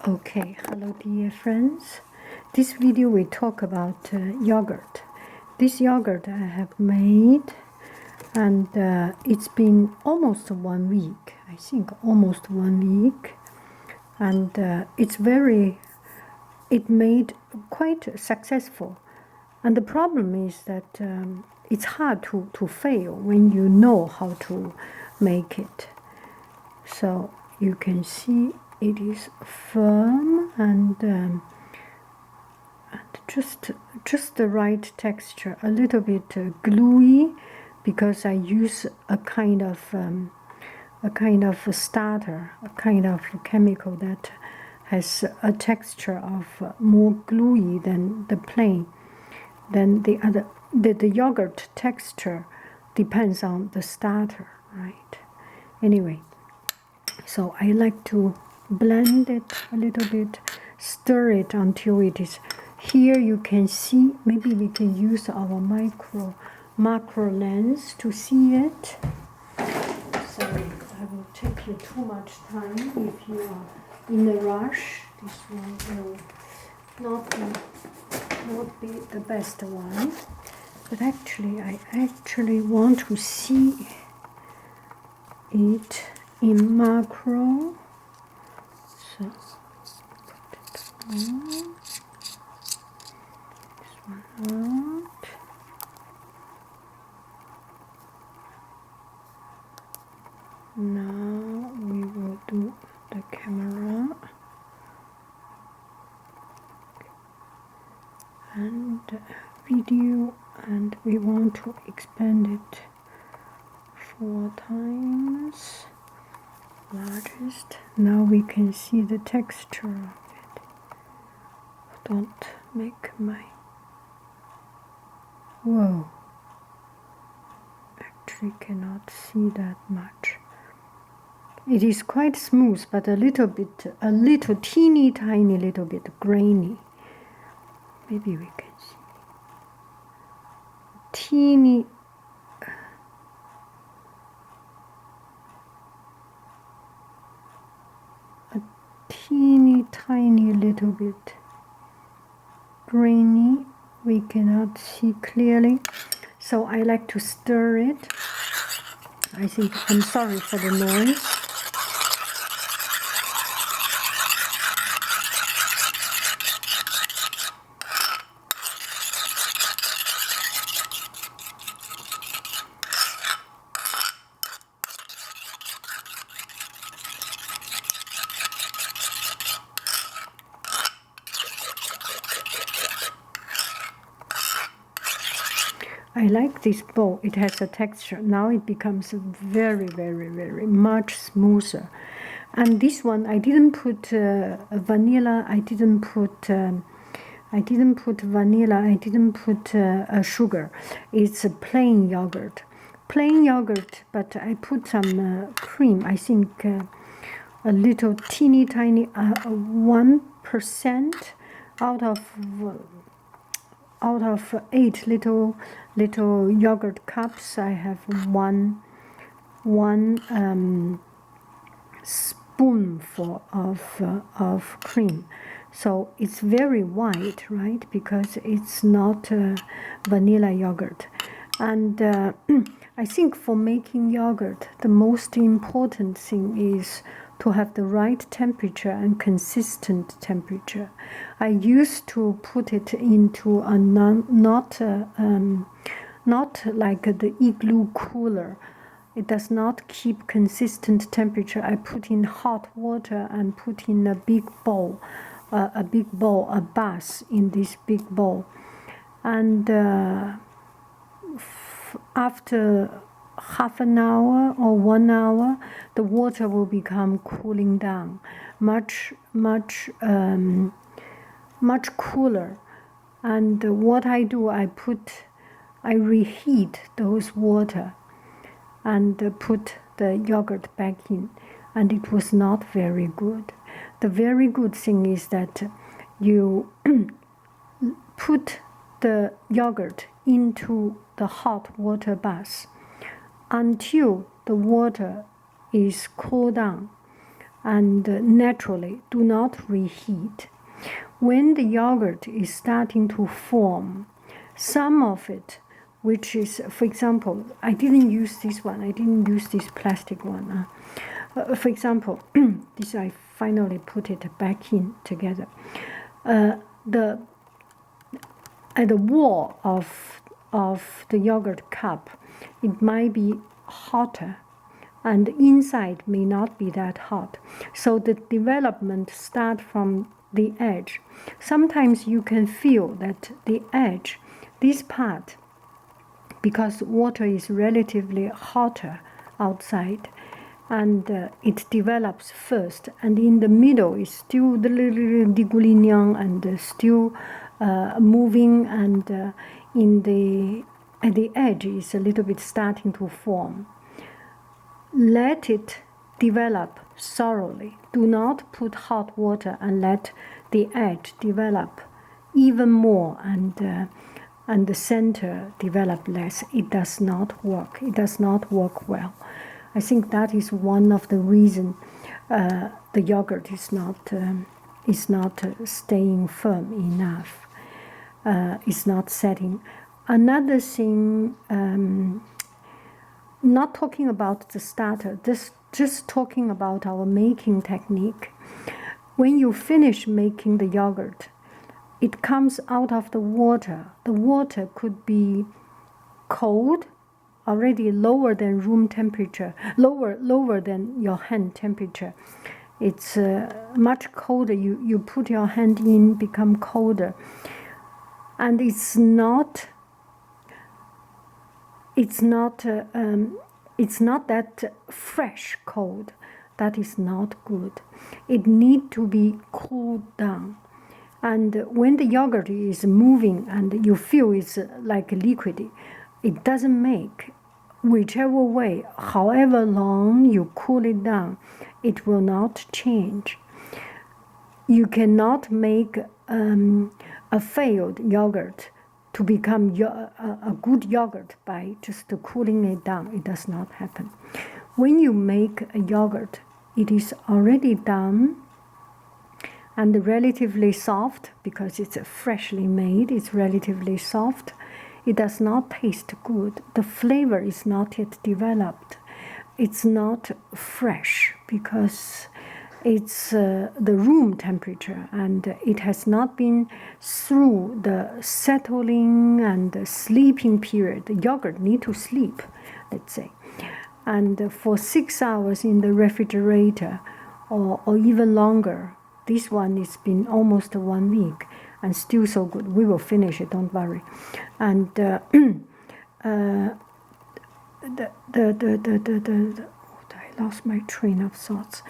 Okay, hello dear friends. This video we talk about yogurt. This yogurt I have made and it's been almost 1 week. I think almost 1 week. And it made quite successful. And the problem is that it's hard to fail when you know how to make it. So you can see it is firm and just the right texture, a little bit gluey, because I use a kind of a starter, a kind of chemical that has a texture of more gluey than the plain. Then the yogurt texture depends on the starter, right? Anyway, so I like to blend it a little bit, stir it until it is. Here you can see, maybe we can use our macro lens to see it. Sorry, I will take you too much time if you are in a rush. This one will not be the best one. But actually, I actually want to see it in macro. So put it on. This one out. Now we will do the camera and video, and we want to expand it 4 times. Largest. Now we can see the texture of it. Don't make my... Whoa. Actually cannot see that much. It is quite smooth, but a little teeny tiny little bit grainy. Maybe we can see. Teeny... teeny tiny little bit grainy. We cannot see clearly, so I like to stir it. I think, I'm sorry for the noise. I like this bowl. It has a texture. Now it becomes very much smoother. And this one, I didn't put vanilla. I didn't put vanilla. I didn't put sugar. It's a plain yogurt. Plain yogurt, but I put some cream. I think a little teeny tiny 1% out of 8 little yogurt cups. I have one spoonful of cream, so it's very white, right? Because it's not vanilla yogurt. And I think for making yogurt, the most important thing is to have the right temperature and consistent temperature. I used to put it into a not like the igloo cooler. It does not keep consistent temperature. I put in hot water and put in a big bowl, a bath in this big bowl, and after half an hour or 1 hour, the water will become cooling down, much cooler. And what I do, I reheat those water and put the yogurt back in, and it was not very good. The very good thing is that you put the yogurt into the hot water bath until the water is cooled down, and naturally do not reheat. When the yogurt is starting to form, some of it, which is, for example, I didn't use this one, I didn't use this plastic one. For example, this I finally put it back in together. At the wall of the yogurt cup, it might be hotter, and inside may not be that hot. So the development starts from the edge. Sometimes you can feel that the edge, this part, because water is relatively hotter outside, and it develops first, and in the middle is still the little digulinyang and still moving, and at the edge is a little bit starting to form. Let it develop thoroughly. Do not put hot water and let the edge develop even more and the center develop less. It does not work. It does not work well. I think that is one of the reasons the yogurt is not staying firm enough. It's not setting. Another thing, not talking about the starter, just talking about our making technique. When you finish making the yogurt, it comes out of the water. The water could be cold, already lower than room temperature, lower than your hand temperature. It's much colder. You put your hand in, become colder, and it's not that fresh cold. That is not good. It need to be cooled down. And when the yogurt is moving and you feel it's like liquidy, it doesn't make, whichever way, however long you cool it down, it will not change. You cannot make a failed yogurt to become a good yogurt by just cooling it down. It does not happen. When you make a yogurt, it is already done and relatively soft, because it's freshly made, it's relatively soft. It does not taste good. The flavor is not yet developed. It's not fresh because it's the room temperature, and it has not been through the settling and the sleeping period. The yogurt need to sleep, let's say. And for 6 hours in the refrigerator or even longer. This one has been almost 1 week and still so good. We will finish it, don't worry. And I lost my train of thoughts.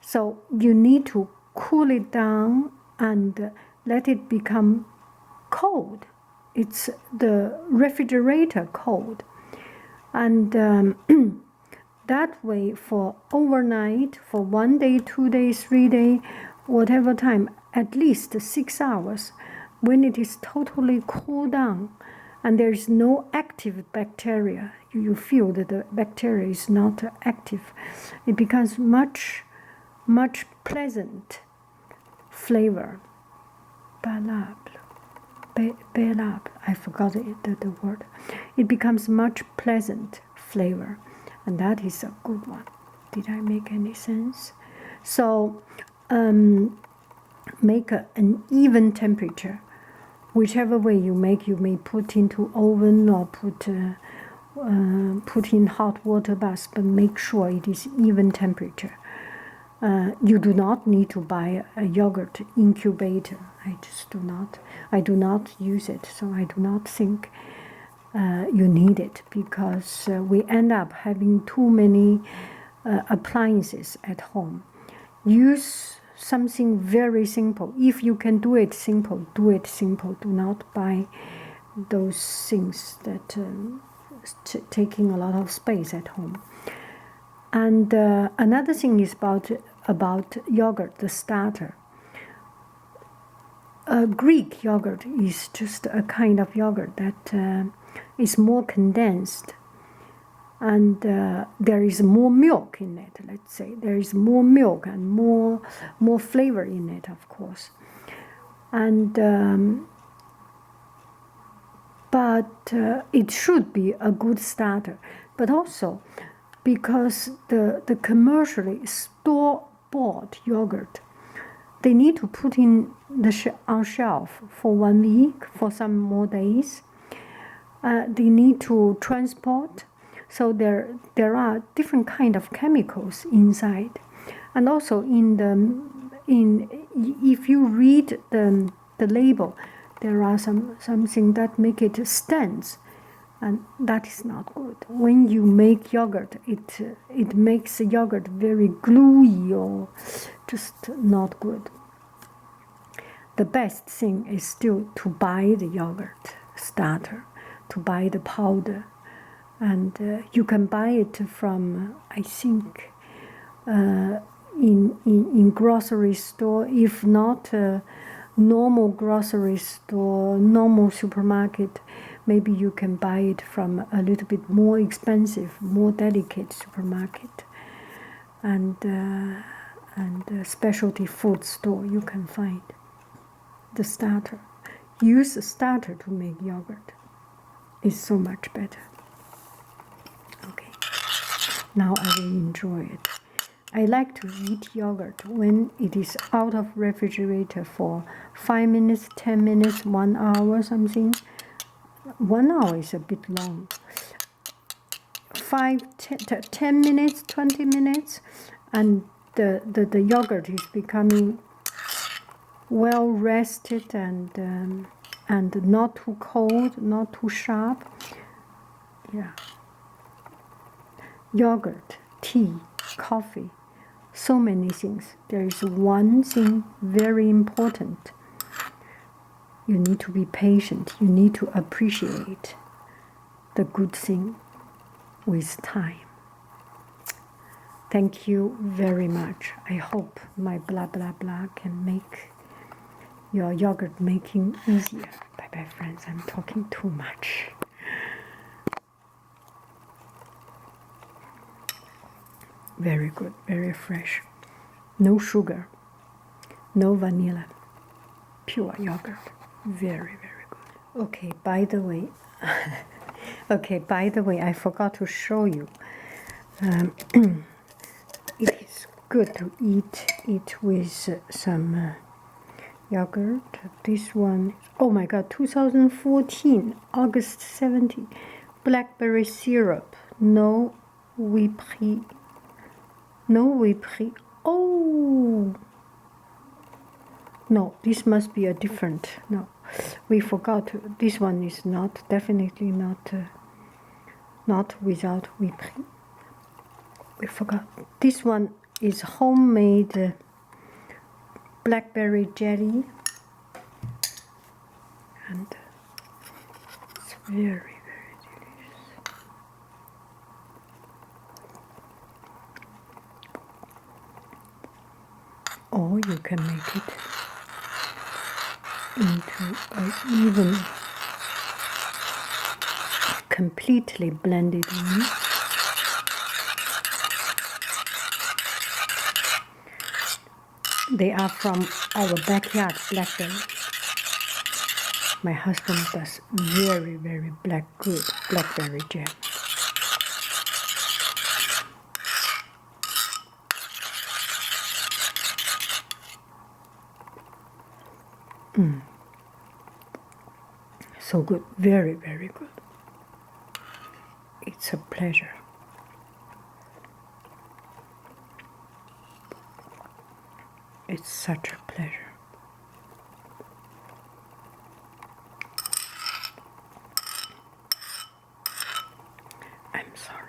So you need to cool it down and let it become cold. It's the refrigerator cold. And that way, for overnight, for 1 day, 2 days, 3 days, whatever time, at least 6 hours, when it is totally cooled down and there is no active bacteria, you feel that the bacteria is not active, it becomes much pleasant flavor. Blablabla, I forgot the word. It becomes much pleasant flavor. And that is a good one. Did I make any sense? So make an even temperature. Whichever way you make, you may put into oven or put in hot water bath, but make sure it is even temperature. You do not need to buy a yogurt incubator. I do not use it, so I do not think you need it, because we end up having too many appliances at home. Use something very simple. If you can do it simple, do it simple. Do not buy those things that taking a lot of space at home. And another thing is about yogurt, the starter. Greek yogurt is just a kind of yogurt that is more condensed. and there is more milk in it. Let's say there is more milk and more flavor in it, of course. And but it should be a good starter. But also, because the commercially store-bought yogurt, they need to put in on shelf for 1 week, for some more days. They need to transport, so there are different kind of chemicals inside, and also if you read the label, there are something that make it stands, and that is not good. When you make yogurt, it makes the yogurt very gluey or just not good. The best thing is still to buy the yogurt starter, to buy the powder, and you can buy it from, I think, in grocery store. If not normal grocery store, normal supermarket, maybe you can buy it from a little bit more expensive, more delicate supermarket, and specialty food store. You can find the starter. Use the starter to make yogurt. It's so much better. Okay, now I will enjoy it. I like to eat yogurt when it is out of refrigerator for 5 minutes, 10 minutes, 1 hour, something. 1 hour is a bit long. 10 minutes, 20 minutes, and the yogurt is becoming well rested and not too cold, not too sharp. Yeah. Yogurt, tea, coffee, so many things. There is one thing very important. You need to be patient. You need to appreciate the good thing with time. Thank you very much. I hope my blah blah blah can make your yogurt making easier. Bye bye, friends. I'm talking too much. Very good, very fresh. No sugar, no vanilla, pure yogurt. Very, very good. Okay, by the way, I forgot to show you. It is good to eat it with some yogurt. This one, oh my god, 2014, August 17, blackberry syrup, no whipped. No whipped. Oh no, this must be a different. No, we forgot. This one is not, definitely not not without whipped. We forgot. This one is homemade blackberry jelly, and it's very, very delicious. Or you can make it into an even, completely blended in. They are from our backyard blackberry. My husband does very, very good blackberry jam. So good, very, very good. It's a pleasure. It's such a pleasure. I'm sorry.